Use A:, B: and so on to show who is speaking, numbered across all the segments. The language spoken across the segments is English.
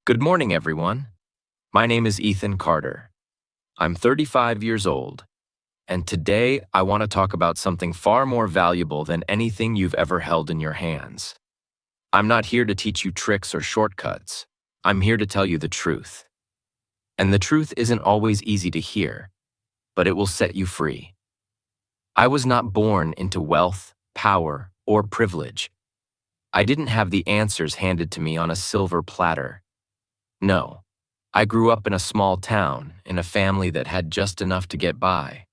A: Good morning, everyone. My name is Ethan Carter. I'm 35 years old, and today I want to talk about something far more valuable than anything you've ever held in your hands. I'm not here to teach you tricks or shortcuts. I'm here to tell you the truth. And the truth isn't always easy to hear, but it will set you free. I was not born into wealth, power, or privilege. I didn't have the answers handed to me on a silver platter. No. I grew up in a small town, in a family that had just enough to get by.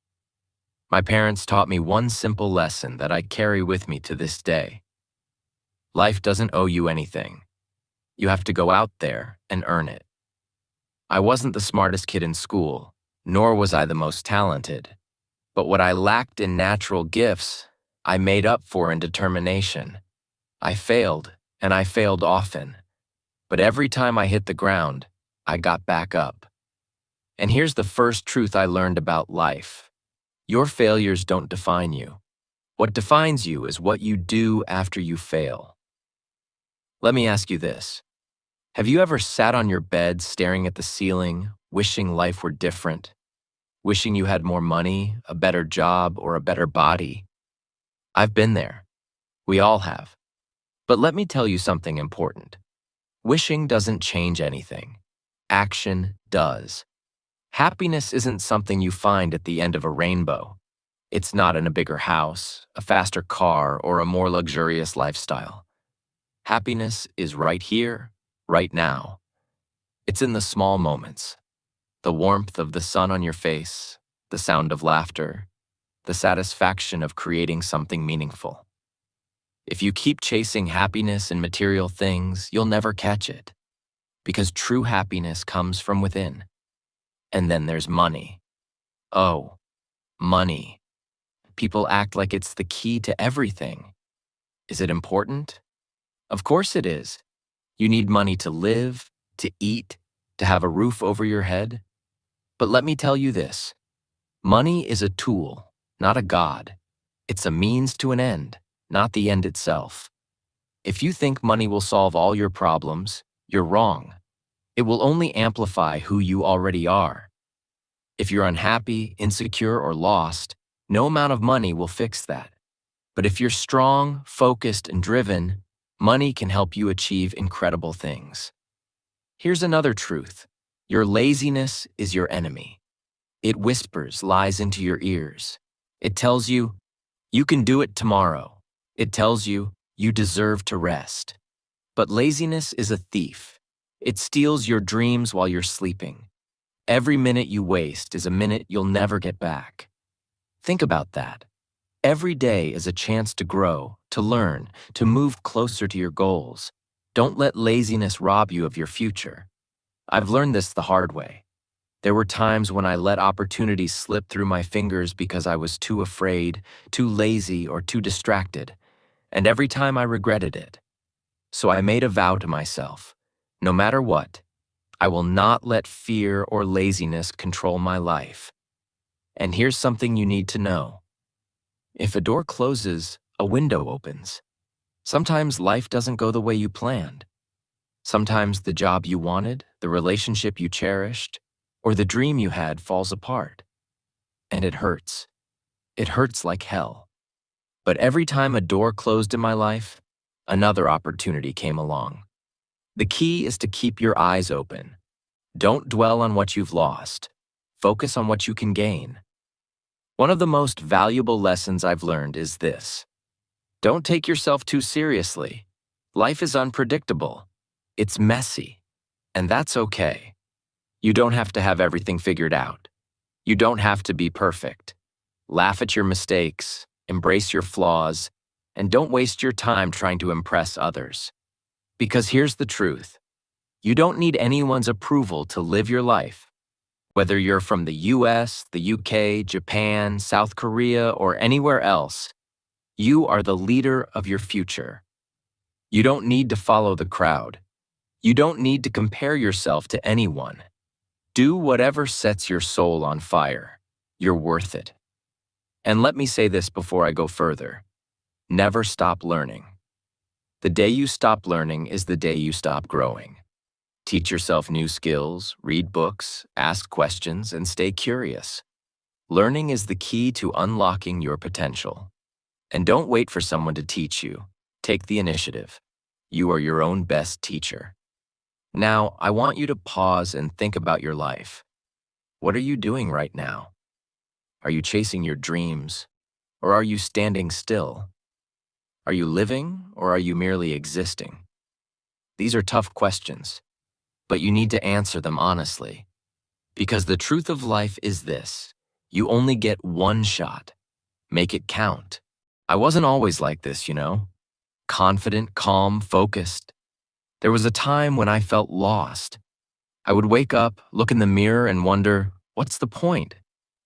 A: My parents taught me one simple lesson that I carry with me to this day. Life doesn't owe you anything. You have to go out there and earn it. I wasn't the smartest kid in school, nor was I the most talented. But what I lacked in natural gifts, I made up for in determination. I failed, and I failed often. But every time I hit the ground, I got back up. And here's the first truth I learned about life. Your failures don't define you. What defines you is what you do after you fail. Let me ask you this. Have you ever sat on your bed staring at the ceiling, wishing life were different? Wishing you had more money, a better job, or a better body? I've been there. We all have. But let me tell you something important. Wishing doesn't change anything. Action does. Happiness isn't something you find at the end of a rainbow. It's not in a bigger house, a faster car, or a more luxurious lifestyle. Happiness is right here, right now. It's in the small moments. The warmth of the sun on your face, the sound of laughter, the satisfaction of creating something meaningful. If you keep chasing happiness in material things, you'll never catch it. Because true happiness comes from within. And then there's money. Oh, money. People act like it's the key to everything. Is it important? Of course it is. You need money to live, to eat, to have a roof over your head. But let me tell you this. Money is a tool, not a god. It's a means to an end, not the end itself. If you think money will solve all your problems, you're wrong. It will only amplify who you already are. If you're unhappy, insecure, or lost, no amount of money will fix that. But if you're strong, focused, and driven, money can help you achieve incredible things. Here's another truth. Your laziness is your enemy. It whispers lies into your ears. It tells you, you can do it tomorrow. It tells you, you deserve to rest. But laziness is a thief. It steals your dreams while you're sleeping. Every minute you waste is a minute you'll never get back. Think about that. Every day is a chance to grow, to learn, to move closer to your goals. Don't let laziness rob you of your future. I've learned this the hard way. There were times when I let opportunities slip through my fingers because I was too afraid, too lazy, or too distracted. And every time I regretted it. So I made a vow to myself. No matter what, I will not let fear or laziness control my life. And here's something you need to know. If a door closes, a window opens. Sometimes life doesn't go the way you planned. Sometimes the job you wanted, the relationship you cherished, or the dream you had falls apart. And it hurts. It hurts like hell. But every time a door closed in my life, another opportunity came along. The key is to keep your eyes open. Don't dwell on what you've lost. Focus on what you can gain. One of the most valuable lessons I've learned is this. Don't take yourself too seriously. Life is unpredictable. It's messy. And that's okay. You don't have to have everything figured out. You don't have to be perfect. Laugh at your mistakes. Embrace your flaws, and don't waste your time trying to impress others. Because here's the truth. You don't need anyone's approval to live your life. Whether you're from the US, the UK, Japan, South Korea, or anywhere else, you are the leader of your future. You don't need to follow the crowd. You don't need to compare yourself to anyone. Do whatever sets your soul on fire. You're worth it. And let me say this before I go further. Never stop learning. The day you stop learning is the day you stop growing. Teach yourself new skills, read books, ask questions, and stay curious. Learning is the key to unlocking your potential. And don't wait for someone to teach you. Take the initiative. You are your own best teacher. Now, I want you to pause and think about your life. What are you doing right now? Are you chasing your dreams? Or are you standing still? Are you living, or are you merely existing? These are tough questions, but you need to answer them honestly. Because the truth of life is this: you only get one shot. Make it count. I wasn't always like this, confident, calm, focused. There was a time when I felt lost. I would wake up, look in the mirror, and wonder, what's the point?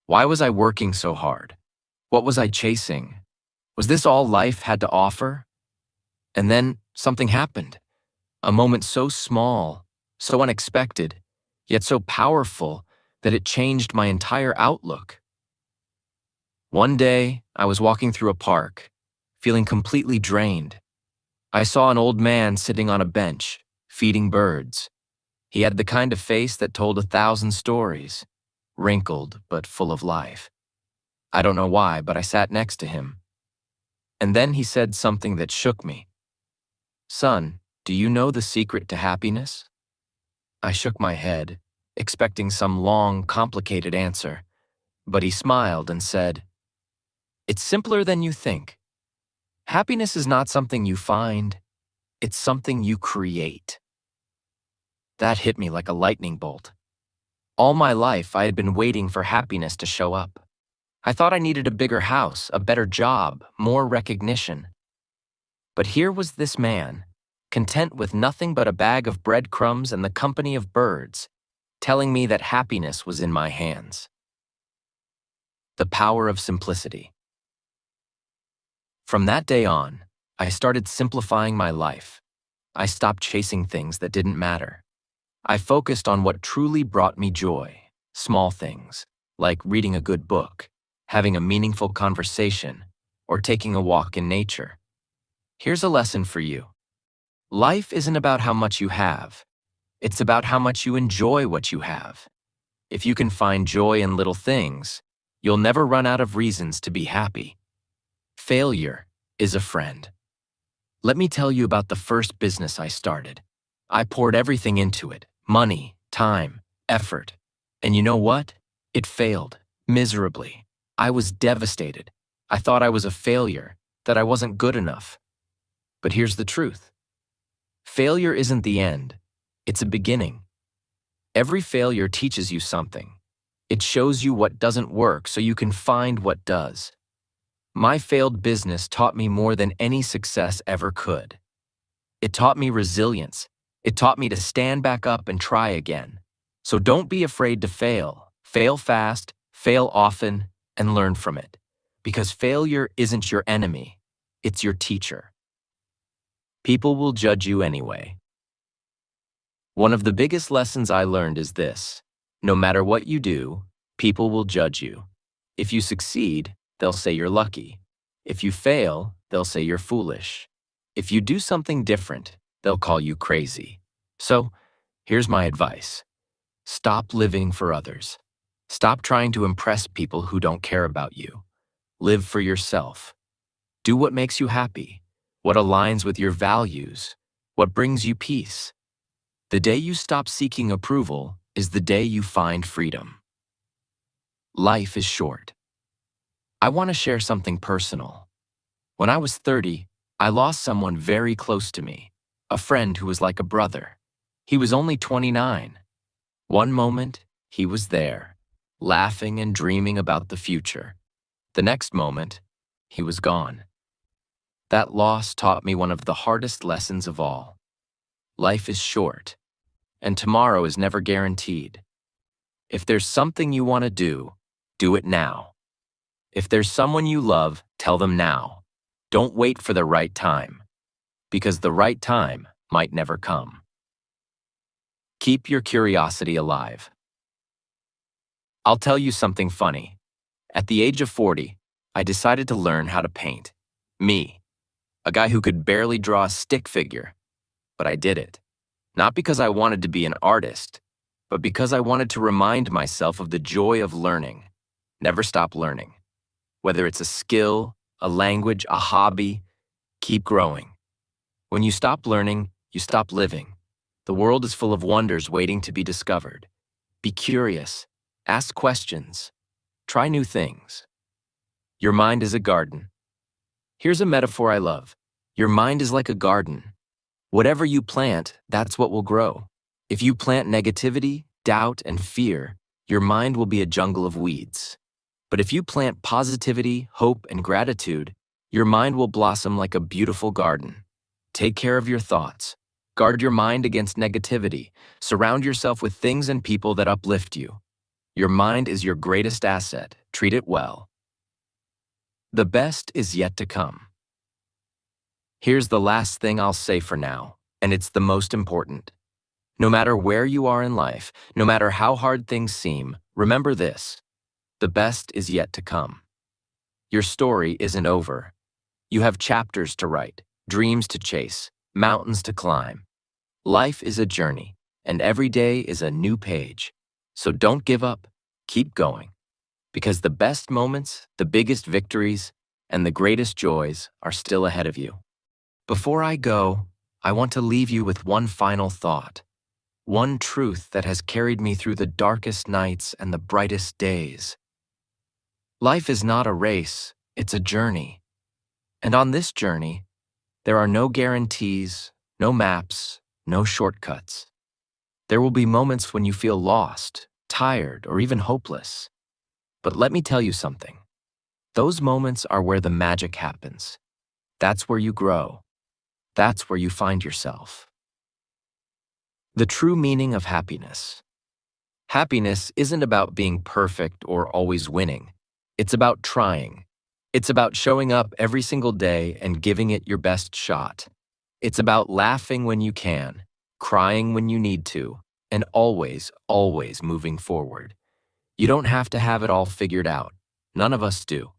A: Why was I working so hard? What was I chasing? Was this all life had to offer? And then something happened. A moment so small, so unexpected, yet so powerful that it changed my entire outlook. One day, I was walking through a park, feeling completely drained. I saw an old man sitting on a bench, feeding birds. He had the kind of face that told 1,000 stories, wrinkled but full of life. I don't know why, but I sat next to him. And then he said something that shook me. "Son, do you know the secret to happiness?" I shook my head, expecting some long, complicated answer, but he smiled and said, "It's simpler than you think. Happiness is not something you find, it's something you create." That hit me like a lightning bolt. All my life, I had been waiting for happiness to show up. I thought I needed a bigger house, a better job, more recognition. But here was this man, content with nothing but a bag of breadcrumbs and the company of birds, telling me that happiness was in my hands. The power of simplicity. From that day on, I started simplifying my life. I stopped chasing things that didn't matter. I focused on what truly brought me joy, small things, like reading a good book, having a meaningful conversation, or taking a walk in nature. Here's a lesson for you. Life isn't about how much you have. It's about how much you enjoy what you have. If you can find joy in little things, you'll never run out of reasons to be happy. Failure is a friend. Let me tell you about the first business I started. I poured everything into it: money, time, effort. And you know what? It failed, miserably. I was devastated. I thought I was a failure, that I wasn't good enough. But here's the truth. Failure isn't the end. It's a beginning. Every failure teaches you something. It shows you what doesn't work so you can find what does. My failed business taught me more than any success ever could. It taught me resilience. It taught me to stand back up and try again. So don't be afraid to fail. Fail fast, fail often, and learn from it. Because failure isn't your enemy. It's your teacher. People will judge you anyway. One of the biggest lessons I learned is this: no matter what you do, people will judge you. If you succeed, they'll say you're lucky. If you fail, they'll say you're foolish. If you do something different, they'll call you crazy. So, here's my advice. Stop living for others. Stop trying to impress people who don't care about you. Live for yourself. Do what makes you happy, what aligns with your values, what brings you peace. The day you stop seeking approval is the day you find freedom. Life is short. I want to share something personal. When I was 30, I lost someone very close to me, a friend who was like a brother. He was only 29. One moment, he was there, laughing and dreaming about the future. The next moment, he was gone. That loss taught me one of the hardest lessons of all. Life is short, and tomorrow is never guaranteed. If there's something you want to do it now. If there's someone you love, tell them now. Don't wait for the right time, because the right time might never come. Keep your curiosity alive. I'll tell you something funny. At the age of 40, I decided to learn how to paint. Me, a guy who could barely draw a stick figure, but I did it. Not because I wanted to be an artist, but because I wanted to remind myself of the joy of learning. Never stop learning. Whether it's a skill, a language, a hobby, keep growing. When you stop learning, you stop living. The world is full of wonders waiting to be discovered. Be curious. Ask questions. Try new things. Your mind is a garden. Here's a metaphor I love. Your mind is like a garden. Whatever you plant, that's what will grow. If you plant negativity, doubt, and fear, your mind will be a jungle of weeds. But if you plant positivity, hope, and gratitude, your mind will blossom like a beautiful garden. Take care of your thoughts. Guard your mind against negativity. Surround yourself with things and people that uplift you. Your mind is your greatest asset. Treat it well. The best is yet to come. Here's the last thing I'll say for now, and it's the most important. No matter where you are in life, no matter how hard things seem, remember this: the best is yet to come. Your story isn't over. You have chapters to write, dreams to chase, mountains to climb. Life is a journey, and every day is a new page. So don't give up, keep going. Because the best moments, the biggest victories, and the greatest joys are still ahead of you. Before I go, I want to leave you with one final thought. One truth that has carried me through the darkest nights and the brightest days. Life is not a race, it's a journey. And on this journey, there are no guarantees, no maps, no shortcuts. There will be moments when you feel lost, tired, or even hopeless. But let me tell you something. Those moments are where the magic happens. That's where you grow. That's where you find yourself. The true meaning of happiness. Happiness isn't about being perfect or always winning. It's about trying. It's about showing up every single day and giving it your best shot. It's about laughing when you can, crying when you need to, and always, always moving forward. You don't have to have it all figured out. None of us do.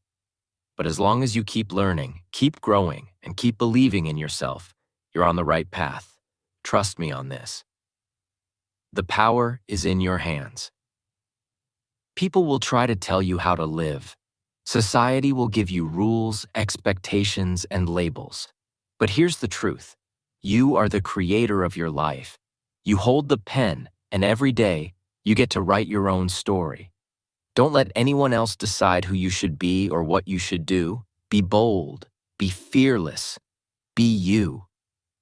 A: But as long as you keep learning, keep growing, and keep believing in yourself, you're on the right path. Trust me on this. The power is in your hands. People will try to tell you how to live. Society will give you rules, expectations, and labels. But here's the truth. You are the creator of your life. You hold the pen, and every day, you get to write your own story. Don't let anyone else decide who you should be or what you should do. Be bold. Be fearless. Be you.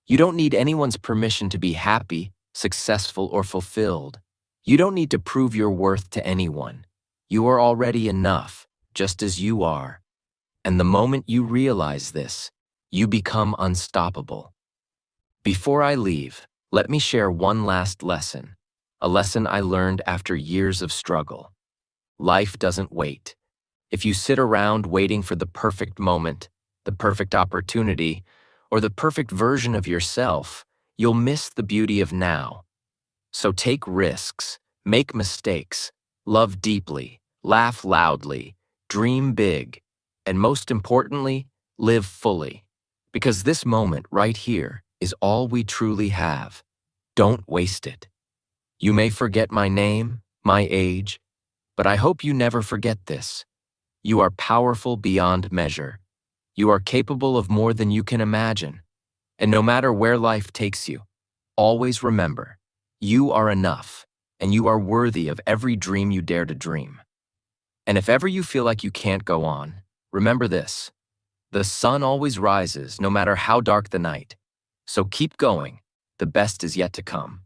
A: You don't need anyone's permission to be happy, successful, or fulfilled. You don't need to prove your worth to anyone. You are already enough, just as you are. And the moment you realize this, you become unstoppable. Before I leave, let me share one last lesson, a lesson I learned after years of struggle. Life doesn't wait. If you sit around waiting for the perfect moment, the perfect opportunity, or the perfect version of yourself, you'll miss the beauty of now. So take risks, make mistakes, love deeply, laugh loudly, dream big, and most importantly, live fully. Because this moment right here is all we truly have. Don't waste it. You may forget my name, my age, but I hope you never forget this. You are powerful beyond measure. You are capable of more than you can imagine. And no matter where life takes you, always remember, you are enough, and you are worthy of every dream you dare to dream. And if ever you feel like you can't go on, remember this: the sun always rises, no matter how dark the night. So keep going. The best is yet to come.